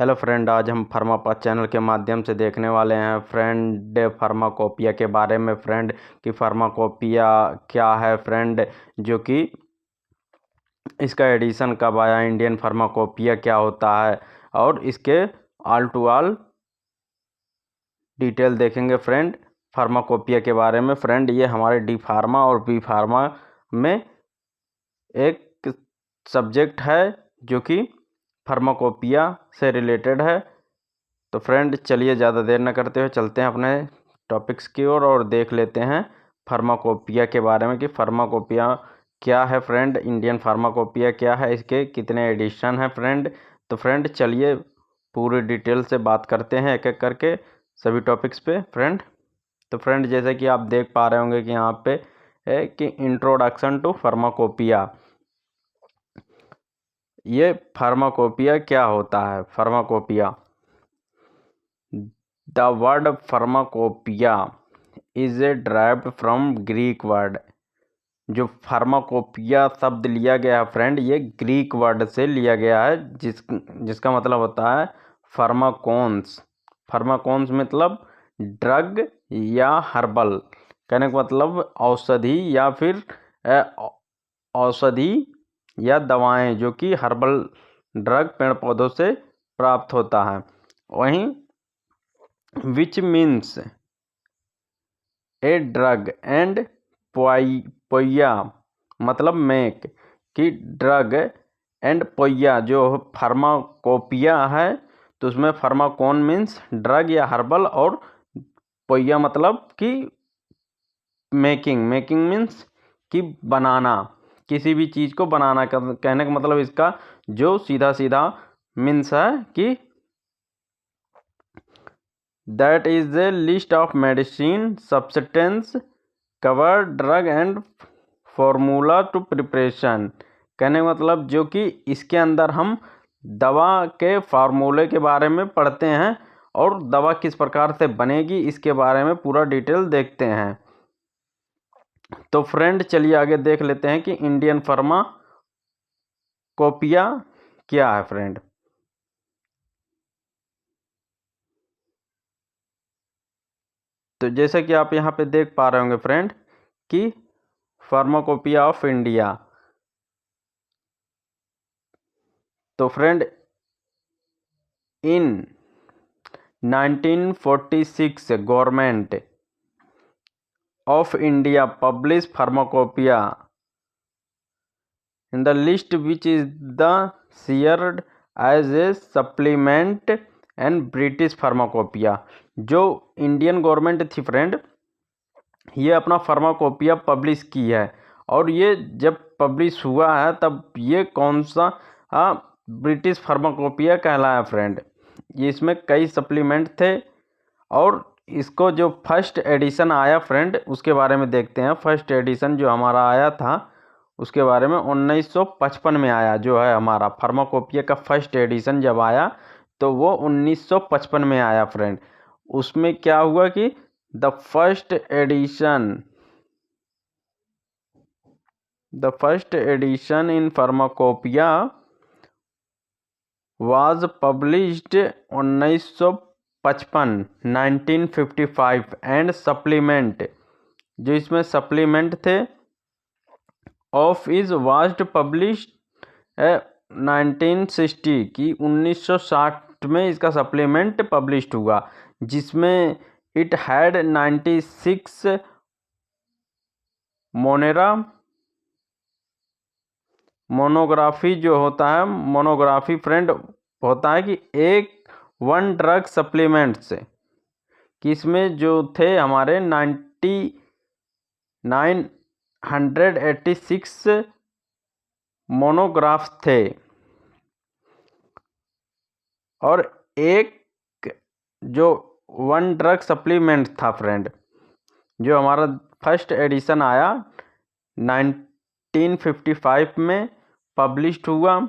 Hello friend, आज हम फार्मापाथ channel के माध्यम से देखने वाले हैं फ्रेंड फार्माकोपिया के बारे में। फ्रेंड कि फार्माकोपिया क्या है फ्रेंड, जो कि इसका एडिशन कब आया, इंडियन फार्माकोपिया क्या होता है और इसके ऑल टू ऑल डिटेल देखेंगे फ्रेंड फार्माकोपिया के बारे में। फ्रेंड ये हमारे डी फार्मा और बी फार्मा में एक सब्जेक्ट है जो कि फार्माकोपिया से रिलेटेड है। तो फ्रेंड चलिए ज़्यादा देर न करते हुए चलते हैं अपने टॉपिक्स की ओर और देख लेते हैं फार्माकोपिया के बारे में कि फार्माकोपिया क्या है फ्रेंड, इंडियन फार्माकोपिया क्या है, इसके कितने एडिशन हैं फ्रेंड। तो फ्रेंड चलिए पूरी डिटेल से बात करते हैं एक एक करके सभी टॉपिक्स पे फ्रेंड। तो फ्रेंड जैसे कि आप देख पा रहे होंगे कि यहाँ पे है कि इंट्रोडक्शन टू फार्माकोपिया। ये फार्माकोपिया क्या होता है। Pharmacopoeia, the word pharmacopoeia is derived from Greek word. जो फार्माकोपिया शब्द लिया गया है फ्रेंड, ये ग्रीक वर्ड से लिया गया है जिसका मतलब होता है फार्माकोन्स। फार्माकोन्स मतलब ड्रग या हर्बल, कहने का मतलब औषधि या फिर औषधि या दवाएं जो कि हर्बल ड्रग पेड़ पौधों से प्राप्त होता है। वहीं which means a drug and पोया मतलब मेक कि ड्रग एंड पोया जो फार्माकोपिया है तो उसमें फार्माकोन मीन्स ड्रग या हर्बल और पोया मतलब कि मेकिंग मीन्स कि बनाना, किसी भी चीज़ को बनाना। कहने का मतलब इसका जो सीधा सीधा मीन्स है कि that is a list of medicine substance cover drug and formula to preparation। कहने का मतलब जो कि इसके अंदर हम दवा के फार्मूले के बारे में पढ़ते हैं और दवा किस प्रकार से बनेगी इसके बारे में पूरा डिटेल देखते हैं। तो फ्रेंड चलिए आगे देख लेते हैं कि इंडियन फार्माकोपिया क्या है फ्रेंड। तो जैसे कि आप यहाँ पे देख पा रहे होंगे फ्रेंड कि फार्माकोपिया ऑफ इंडिया। तो friend in 1946 government of India publish pharmacopoeia in the list which is the shared as a supplement and British pharmacopoeia. जो इंडियन गवर्नमेंट थी फ्रेंड, ये अपना फार्माकोपिया पब्लिश की है और ये जब पब्लिश हुआ है तब ये कौन सा ब्रिटिश फार्माकोपिया कहलाया फ्रेंड। ये इसमें कई सप्लीमेंट थे और इसको जो फर्स्ट एडिशन आया फ्रेंड उसके बारे में देखते हैं। फर्स्ट एडिशन जो हमारा आया था उसके बारे में 1955 में आया। जो है हमारा फार्माकोपिया का फर्स्ट एडिशन जब आया तो वो 1955 में आया फ्रेंड। उसमें क्या हुआ कि the first addition in pharmacopoeia was published 1955 and supplement जो इसमें सप्लीमेंट थे ऑफ इज वाज पब्लिश्ड 1960 की 1960 में इसका सप्लीमेंट पब्लिश्ड हुआ जिसमें इट हैड 96 मोनोग्राफी जो होता है, मोनोग्राफी फ्रेंड होता है कि वन ड्रग सप्लीमेंट से कि इसमें जो थे हमारे 986 मोनोग्राफ्स थे और एक जो वन ड्रग सप्लीमेंट था फ्रेंड जो हमारा फर्स्ट एडिशन आया 1955 में पब्लिश्ड हुआ।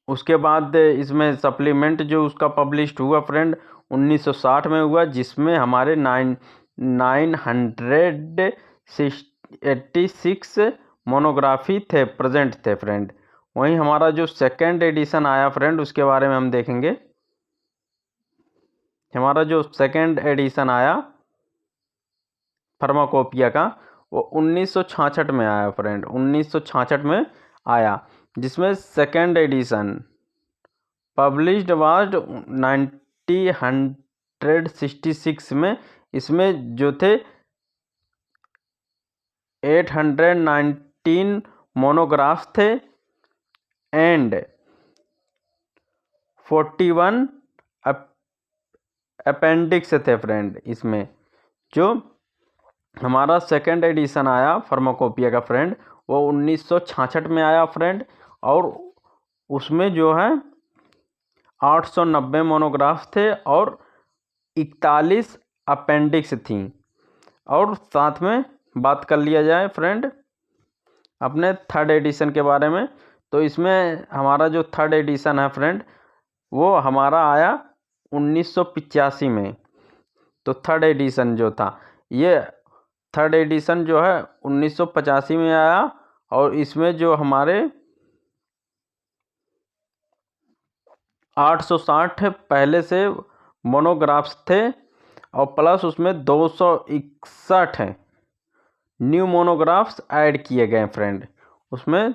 उसके बाद इसमें सप्लीमेंट जो उसका पब्लिश्ड हुआ फ्रेंड 1960 में हुआ जिसमें हमारे 986 मोनोग्राफी थे प्रेजेंट थे फ्रेंड वहीं हमारा जो सेकेंड एडिशन आया फ्रेंड उसके बारे में हम देखेंगे। हमारा जो सेकेंड एडिशन आया फार्माकोपिया का वो 1966 में आया फ्रेंड, 1966 में आया, जिसमें सेकेंड एडिशन पब्लिश्ड वाज 1966 में। इसमें जो थे 819 मोनोग्राफ्स थे एंड 41 अपेंडिक्स थे फ्रेंड। इसमें जो हमारा सेकेंड एडिशन आया फार्माकोपिया का फ्रेंड वो 1966 में आया फ्रेंड, और उसमें जो है 890 मोनोग्राफ्स थे और 41 अपेंडिक्स थी। और साथ में बात कर लिया जाए फ्रेंड अपने थर्ड एडिशन के बारे में, तो इसमें हमारा जो थर्ड एडिशन है फ्रेंड वो हमारा आया 1985 में। तो थर्ड एडिशन जो था, ये थर्ड एडिशन जो है 1985 में आया, और इसमें जो हमारे 860 पहले से मोनोग्राफ्स थे और प्लस उसमें 261 न्यू मोनोग्राफ्स ऐड किए गए फ्रेंड। उसमें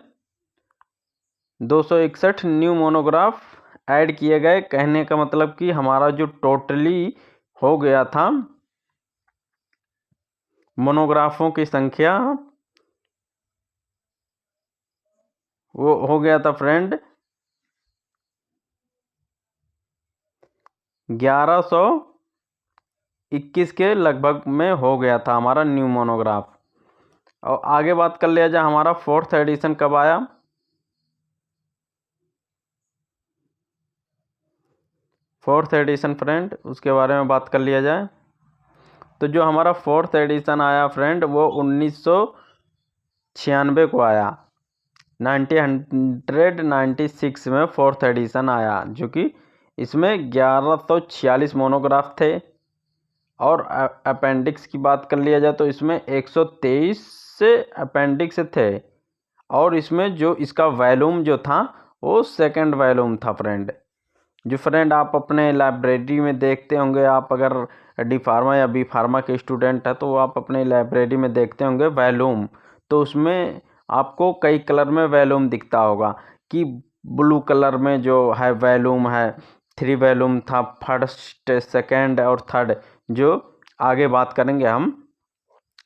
261 न्यू मोनोग्राफ ऐड किए गए। कहने का मतलब कि हमारा जो टोटली हो गया था मोनोग्राफों की संख्या वो हो गया था फ्रेंड 1121 के लगभग में हो गया था हमारा न्यू मोनोग्राफ। और आगे बात कर लिया जाए हमारा फोर्थ एडिशन कब आया। फोर्थ एडिशन फ्रेंड उसके बारे में बात कर लिया जाए, तो जो हमारा फोर्थ एडिशन आया फ्रेंड वो 1996 को आया। 1996 में फोर्थ एडिशन आया, जो कि इसमें 1146 मोनोग्राफ थे। और अपेंडिक्स की बात कर लिया जाए तो इसमें 123 से अपेंडिक्स थे, और इसमें जो इसका वॉल्यूम जो था वो सेकंड वॉल्यूम था फ्रेंड। जो फ्रेंड आप अपने लाइब्रेरी में देखते होंगे, आप अगर डी फार्मा या बी फार्मा के स्टूडेंट है तो आप अपने लाइब्रेरी में देखते होंगे वॉल्यूम, तो उसमें आपको कई कलर में वॉल्यूम दिखता होगा कि ब्लू कलर में जो है वॉल्यूम है 3 वॉल्यूम था, फर्स्ट सेकंड और थर्ड जो आगे बात करेंगे हम।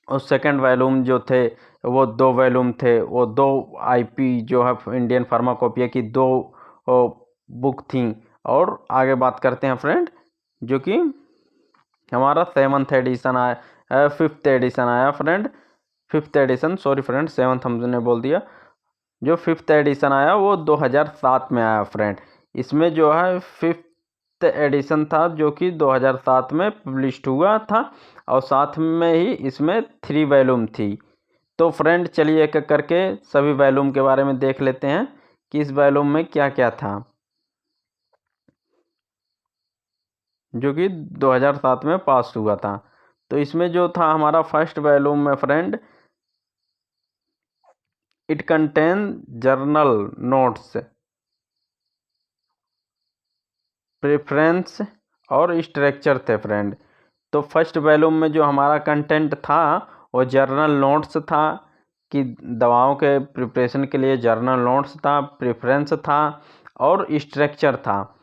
और सेकंड वॉल्यूम जो थे वो 2 वॉल्यूम थे, वो 2 आईपी जो है इंडियन फार्माकोपिया की 2 बुक थी। और आगे बात करते हैं फ्रेंड जो कि हमारा सेवन्थ एडिशन आया, फिफ्थ एडिशन आया friend. Fifth edition, sorry friend, seventh हमने बोल दिया। जो फिफ्थ एडिशन आया वो 2007 में आया फ्रेंड। इसमें जो है फिफ्थ एडिशन था जो कि 2007 में पब्लिश हुआ था, और साथ में ही इसमें 3 वॉल्यूम थी। तो फ्रेंड चलिए एक एक करके सभी वॉल्यूम के बारे में देख लेते हैं कि इस वॉल्यूम में क्या क्या था, जो कि 2007 में पास हुआ था। तो इसमें जो था हमारा फर्स्ट वॉल्यूम में friend, it contain journal notes, preference और स्ट्रक्चर थे फ्रेंड। तो फर्स्ट वॉल्यूम में जो हमारा कंटेंट था वो जर्नल नोट्स था कि दवाओं के प्रिपरेशन के लिए जर्नल नोट्स था, प्रेफरेंस था और स्ट्रक्चर था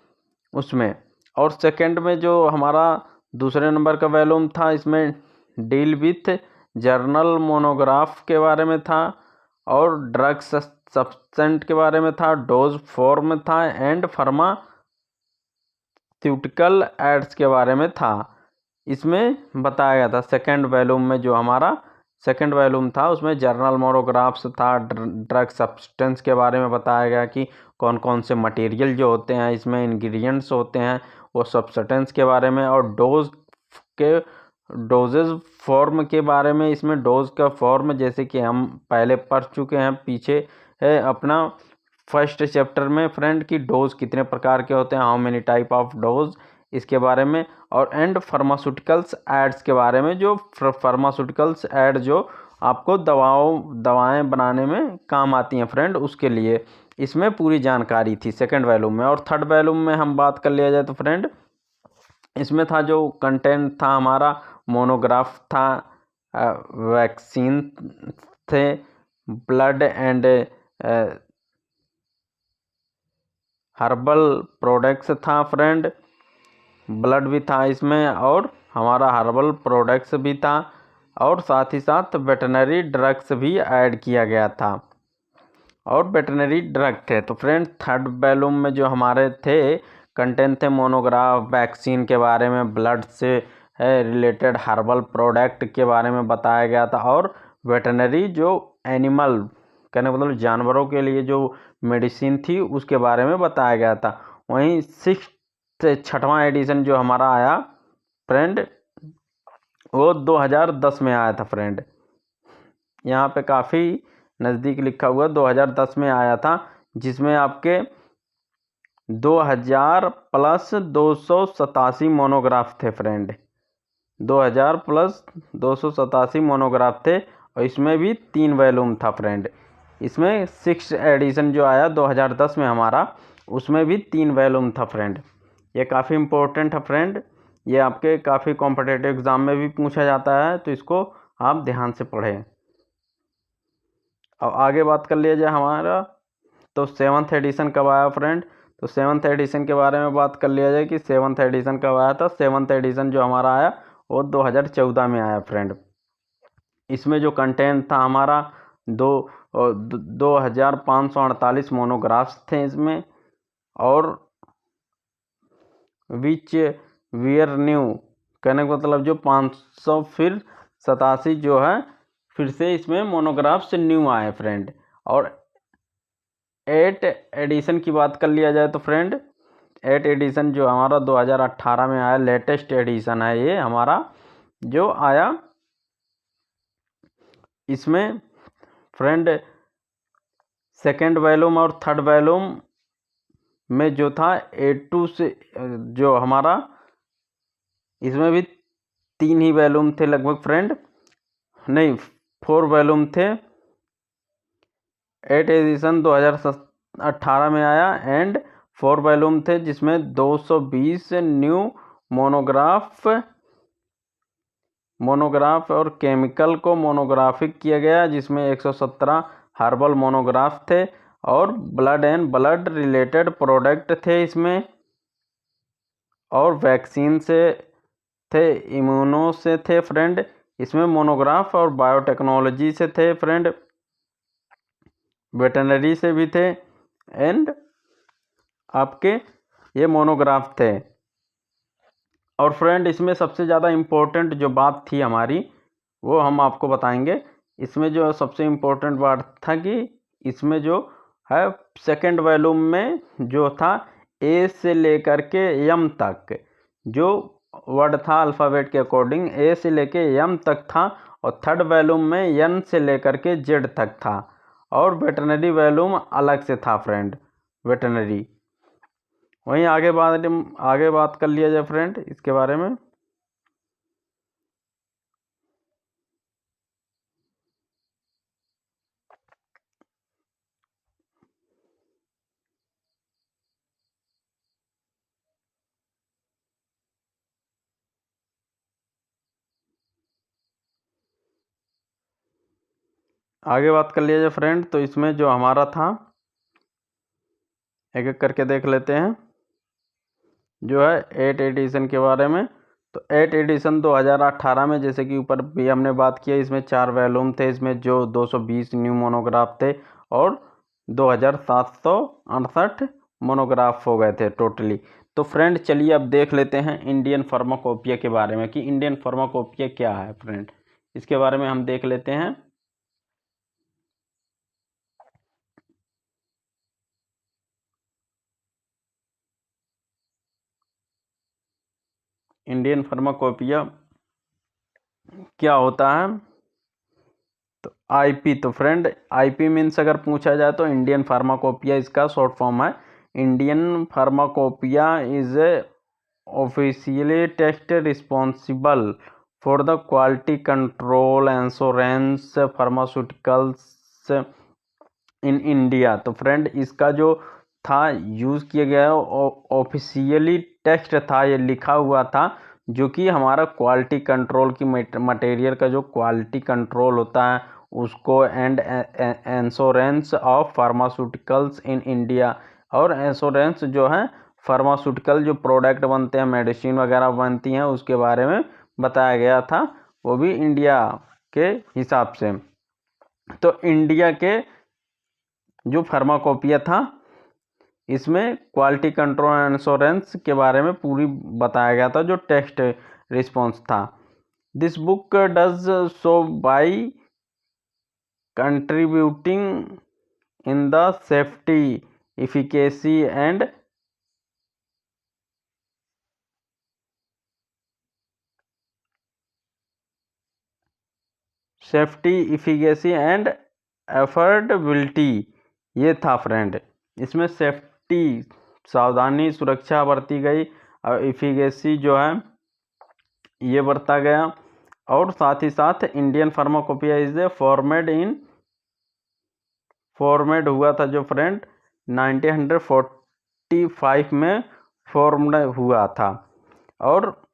उसमें। और सेकंड में जो हमारा दूसरे नंबर का वॉल्यूम था इसमें डील विथ जर्नल मोनोग्राफ के बारे में था, और ड्रग सब्सटेंट के बारे में था, डोज फॉर्म था एंड फार्मास्यूटिकल एड्स के बारे में था। इसमें बताया गया था सेकंड वॉल्यूम में जो हमारा सेकंड वॉल्यूम था उसमें जर्नल मोनोग्राफ्स था, ड्रग सब्सटेंस के बारे में बताया गया कि कौन कौन से मटेरियल जो होते हैं इसमें इंग्रेडिएंट्स होते हैं वो सब्सटेंस के बारे में, और डोजेज फॉर्म के बारे में। इसमें डोज का फॉर्म जैसे कि हम पहले पढ़ चुके हैं पीछे है अपना फर्स्ट चैप्टर में फ्रेंड की डोज कितने प्रकार के होते हैं, how many type of dose, इसके बारे में। और एंड फार्मास्यूटिकल्स एड्स के बारे में, जो फार्मास्यूटिकल्स एड जो आपको दवाएं बनाने में काम आती हैं फ्रेंड उसके लिए। इसमें पूरी जानकारी थी सेकंड वॉल्यूम में। और थर्ड वॉल्यूम में हम बात कर लिया जाए तो फ्रेंड, इसमें था जो कंटेंट था हमारा, मोनोग्राफ था, वैक्सीन थे, ब्लड एंड हर्बल प्रोडक्ट्स था फ्रेंड, ब्लड भी था इसमें, और हमारा हर्बल प्रोडक्ट्स भी था, और साथ ही साथ वेटनरी ड्रग्स भी ऐड किया गया था, और वेटनरी ड्रग थे। तो फ्रेंड थर्ड वॉल्यूम में जो हमारे थे कंटेंट थे, मोनोग्राफ, वैक्सीन के बारे में, ब्लड से रिलेटेड हर्बल प्रोडक्ट के बारे में बताया गया था, और वेटनरी जो एनिमल, कहने का मतलब जानवरों के लिए जो मेडिसिन थी उसके बारे में बताया गया था। वहीं छठवां एडिशन जो हमारा आया फ्रेंड, वो 2010 में आया था फ्रेंड। यहाँ पे काफ़ी नज़दीक लिखा हुआ 2010 में आया था, जिसमें आपके 2000 प्लस 287 मोनोग्राफ थे फ्रेंड। 2000 प्लस 287 मोनोग्राफ थे, और इसमें भी 3 वॉल्यूम था फ्रेंड। इसमें 6 एडिशन जो आया 2010 में हमारा, उसमें भी 3 वॉल्यूम था फ्रेंड। ये काफ़ी इम्पोर्टेंट है फ्रेंड, ये आपके काफ़ी कॉम्पिटिटिव एग्ज़ाम में भी पूछा जाता है, तो इसको आप ध्यान से पढ़ें। अब आगे बात कर लिया जाए हमारा, तो 7th एडिशन कब आया फ्रेंड। तो 7th एडिशन के बारे में बात कर लिया जाए कि 7th एडिशन कब आया था। 7th एडिशन जो हमारा आया वो 2014 में आया फ्रेंड। इसमें जो कंटेंट था हमारा 2548 मोनोग्राफ्स थे इसमें, और विच वियर न्यू, कहने का मतलब जो 500 फिर 87 जो है फिर से इसमें मोनोग्राफ्स न्यू आए फ्रेंड। और 8 एडिशन की बात कर लिया जाए तो फ्रेंड, 8 एडिशन जो हमारा 2018 में आया, लेटेस्ट एडिशन है ये हमारा जो आया। इसमें फ्रेंड सेकेंड वॉल्यूम और थर्ड वॉल्यूम में जो था A2 से जो हमारा, इसमें भी 3 ही वॉल्यूम थे लगभग फ्रेंड, नहीं 4 वॉल्यूम थे। 8 एडिशन 2018 में आया एंड 4 वॉल्यूम थे, जिसमें 220 न्यू मोनोग्राफ और केमिकल को मोनोग्राफिक किया गया, जिसमें 117 हर्बल मोनोग्राफ थे, और blood and blood related product थे इसमें, और वैक्सीन से थे, इम्यूनो से थे फ्रेंड इसमें मोनोग्राफ, और बायोटेक्नोलॉजी से थे फ्रेंड, वेटनरी से भी थे, एंड आपके ये मोनोग्राफ थे। और फ्रेंड इसमें सबसे ज़्यादा इम्पोर्टेंट जो बात थी हमारी वो हम आपको बताएंगे। इसमें जो सबसे इम्पोर्टेंट बात था कि इसमें जो है सेकंड वॉल्यूम में जो था ए से लेकर के एम तक जो वर्ड था अल्फ़ाबेट के अकॉर्डिंग ए से लेके एम तक था, और थर्ड वॉल्यूम में एन से लेकर के जेड तक था, और वेटनरी वॉल्यूम अलग से था फ्रेंड, वेटनरी। वहीं आगे बात कर लिया जाए फ्रेंड इसके बारे में। आगे बात कर लिया जाए फ्रेंड, तो इसमें जो हमारा था एक एक करके देख लेते हैं जो है 8 एडिशन के बारे में। तो 8 एडिशन 2018 में, जैसे कि ऊपर भी हमने बात किया, इसमें 4 वॉल्यूम थे, इसमें जो 220 न्यू मोनोग्राफ थे, और 2768 मोनोग्राफ हो गए थे टोटली। तो फ्रेंड चलिए अब देख लेते हैं इंडियन फार्माकोपिया के बारे में कि इंडियन फार्माकोपिया क्या है फ्रेंड, इसके बारे में हम देख लेते हैं। इंडियन फार्माकोपिया क्या होता है। तो आईपी, तो फ्रेंड आईपी मीन्स अगर पूछा जाए तो इंडियन फार्माकोपिया इसका शॉर्ट फॉर्म है। Indian pharmacopoeia is a officially test responsible for the quality control assurance pharmaceuticals in India. तो फ्रेंड इसका जो था यूज़ किया गया ऑफिशियली टेक्स्ट था, ये लिखा हुआ था, जो कि हमारा क्वालिटी कंट्रोल की मटेरियल का जो क्वालिटी कंट्रोल होता है उसको, and insurance of pharmaceuticals in India, और इंश्योरेंस जो है फार्मास्यूटिकल जो प्रोडक्ट बनते हैं, मेडिसिन वगैरह बनती हैं, उसके बारे में बताया गया था, वो भी इंडिया के हिसाब से। तो इंडिया के जो फार्माकोपिया था इसमें क्वालिटी कंट्रोल एंड इंश्योरेंस के बारे में पूरी बताया गया था, जो टेक्स्ट रिस्पॉन्स था। This book does so bye contributing in the safety, efficacy and affordability, ये था फ्रेंड। इसमें सेफ्टी, सावधानी, सुरक्षा बरती गई, और इफिकेसी जो है ये बरता गया, और साथ ही साथ Indian pharmacopoeia is A format हुआ था जो फ्रेंड 1945 में फॉर्मड हुआ था, और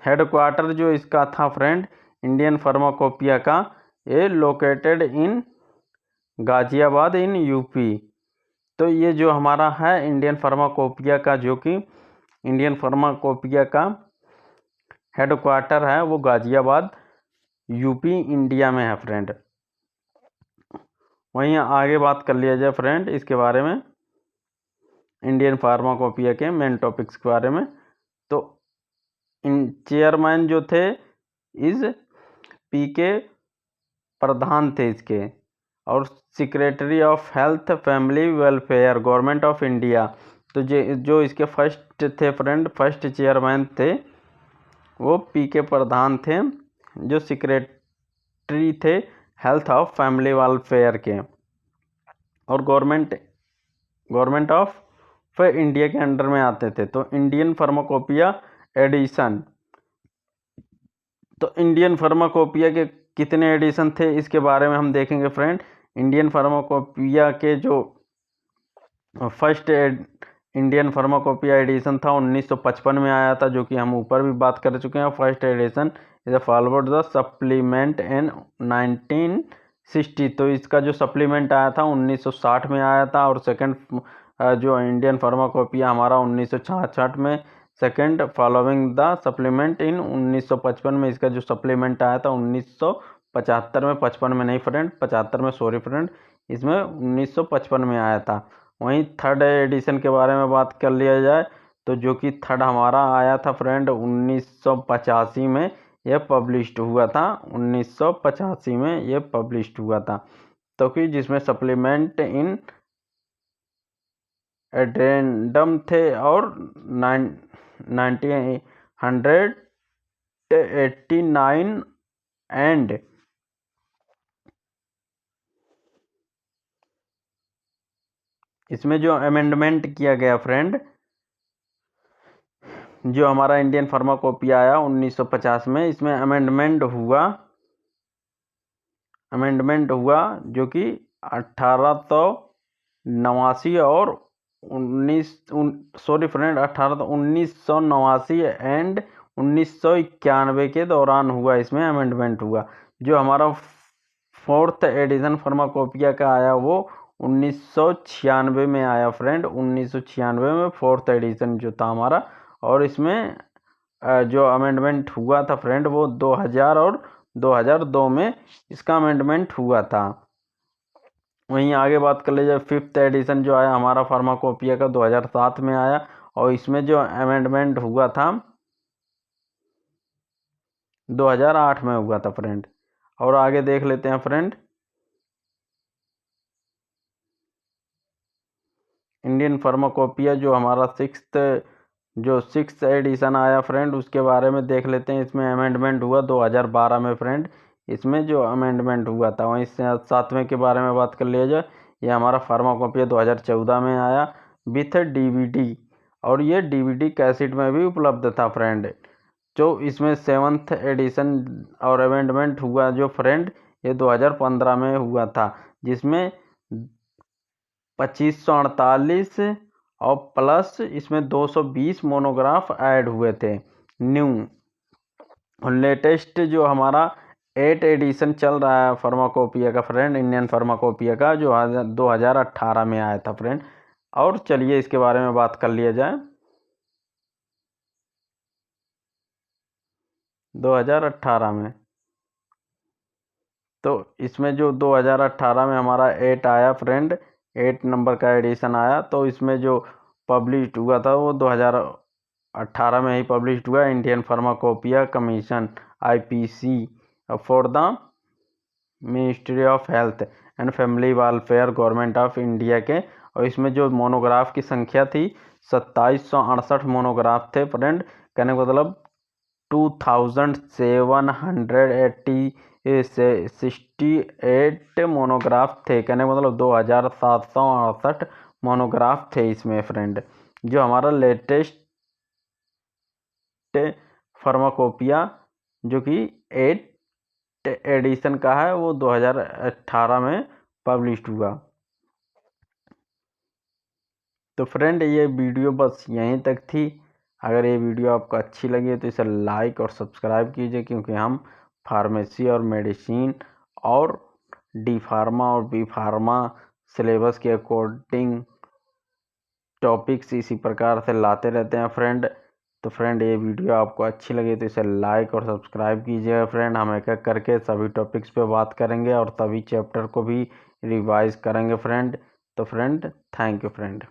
हेडक्वार्टर जो इसका था फ्रेंड इंडियन फार्माकोपिया का, ये located in Ghaziabad in UP. तो ये जो हमारा है इंडियन फार्माकोपिया का, जो कि इंडियन फार्माकोपिया का हेडक्वार्टर है वो गाजियाबाद यूपी इंडिया में है फ्रेंड। वहीं आगे बात कर लिया जाए फ्रेंड इसके बारे में, इंडियन फार्माकोपिया के मेन टॉपिक्स के बारे में। तो चेयरमैन जो थे इज पीके प्रधान थे इसके, और secretary of health family welfare government of India. तो जो इसके फर्स्ट थे फ्रेंड, फर्स्ट चेयरमैन थे वो पीके प्रधान थे, जो सेक्रेटरी थे हेल्थ ऑफ फैमिली वेलफेयर के, और गवर्नमेंट ऑफ इंडिया के अंडर में आते थे। तो इंडियन फार्माकोपिया एडिशन, तो इंडियन फार्माकोपिया के कितने एडिशन थे इसके बारे में हम देखेंगे फ्रेंड। इंडियन फार्माकोपिया के जो फर्स्ट इंडियन फार्माकोपिया एडिशन था 1955 में आया था, जो कि हम ऊपर भी बात कर चुके हैं। First edition is followed the supplement in 1960, तो इसका जो सप्लीमेंट आया था 1960 में आया था, और सेकंड जो इंडियन फार्माकोपिया हमारा 1966 में, सेकंड फॉलोइंग द सप्लीमेंट इन 1955 में इसका जो सप्लीमेंट आया था 1975 में, 55 में नहीं फ्रेंड, 75 में, सॉरी फ्रेंड, इसमें 1955 में आया था। वहीं थर्ड एडिशन के बारे में बात कर लिया जाए तो जो कि थर्ड हमारा आया था फ्रेंड 1985 में यह पब्लिश्ड हुआ था, 1985 में यह पब्लिश्ड हुआ था। तो कि जिसमें सप्लीमेंट इन एडेंडम थे, और 1989 एंड इसमें जो अमेंडमेंट किया गया फ्रेंड, जो हमारा इंडियन फार्माकोपिया आया 1950 में, इसमें अमेंडमेंट हुआ जो कि 1889 और 1989 एंड 1991 के दौरान हुआ, इसमें अमेंडमेंट हुआ। जो हमारा फोर्थ एडिशन फार्माकोपिया का आया वो 1996 में आया फ्रेंड, 1996 में फोर्थ एडिशन जो था हमारा, और इसमें जो अमेंडमेंट हुआ था फ्रेंड वो 2000 और 2002 में इसका अमेंडमेंट हुआ था। वहीं आगे बात कर लीजिए, फिफ्थ एडिशन जो आया हमारा फार्माकोपिया का 2007 में आया, और इसमें जो अमेंडमेंट हुआ था 2008 में हुआ था फ्रेंड। और आगे देख लेते हैं फ्रेंड, इंडियन फार्माकोपिया जो हमारा सिक्स्थ एडिशन आया फ्रेंड, उसके बारे में देख लेते हैं। इसमें अमेंडमेंट हुआ 2012 में फ्रेंड, इसमें जो अमेंडमेंट हुआ था। वहीं सातवें के बारे में बात कर लिया जाए, ये हमारा फार्माकोपिया 2014 में आया विथ डीवीडी, और ये डीवीडी कैसेट में भी उपलब्ध था फ्रेंड। जो इसमें सेवन्थ एडिशन और अमेंडमेंट हुआ जो फ्रेंड, ये 2015 में हुआ था, जिसमें 2548 और प्लस इसमें 220 मोनोग्राफ ऐड हुए थे न्यू। और लेटेस्ट जो हमारा 8 एडिशन चल रहा है फार्माकोपिया का फ्रेंड, इंडियन फार्माकोपिया का, जो 2018 में आया था फ्रेंड। और चलिए इसके बारे में बात कर लिया जाए। 2018 में तो इसमें जो 2018 में हमारा 8 आया फ्रेंड, 8 नंबर का एडिशन आया, तो इसमें जो पब्लिश हुआ था वो 2018 में ही पब्लिश हुआ, Indian pharmacopoeia commission IPC for the ministry of health and family welfare government of India के। और इसमें जो मोनोग्राफ की संख्या थी 2768 मोनोग्राफ थे फ्रेंड, कहने का मतलब 2768 मोनोग्राफ थे, कहने का मतलब 2768 मोनोग्राफ थे इसमें फ्रेंड। जो हमारा लेटेस्ट फार्माकोपिया जो कि 8 एडिशन का है वो 2018 में पब्लिश हुआ। तो फ्रेंड ये वीडियो बस यहीं तक थी। अगर ये वीडियो आपको अच्छी लगी तो इसे लाइक और सब्सक्राइब कीजिए, क्योंकि हम फार्मेसी और मेडिसिन और डी फार्मा और बी फार्मा सिलेबस के अकॉर्डिंग टॉपिक्स इसी प्रकार से लाते रहते हैं फ्रेंड। तो फ्रेंड ये वीडियो आपको अच्छी लगी तो इसे लाइक और सब्सक्राइब कीजिएगा फ्रेंड। हम एक एक करके सभी टॉपिक्स पे बात करेंगे और सभी चैप्टर को भी रिवाइज करेंगे फ्रेंड। तो फ्रेंड थैंक यू फ्रेंड।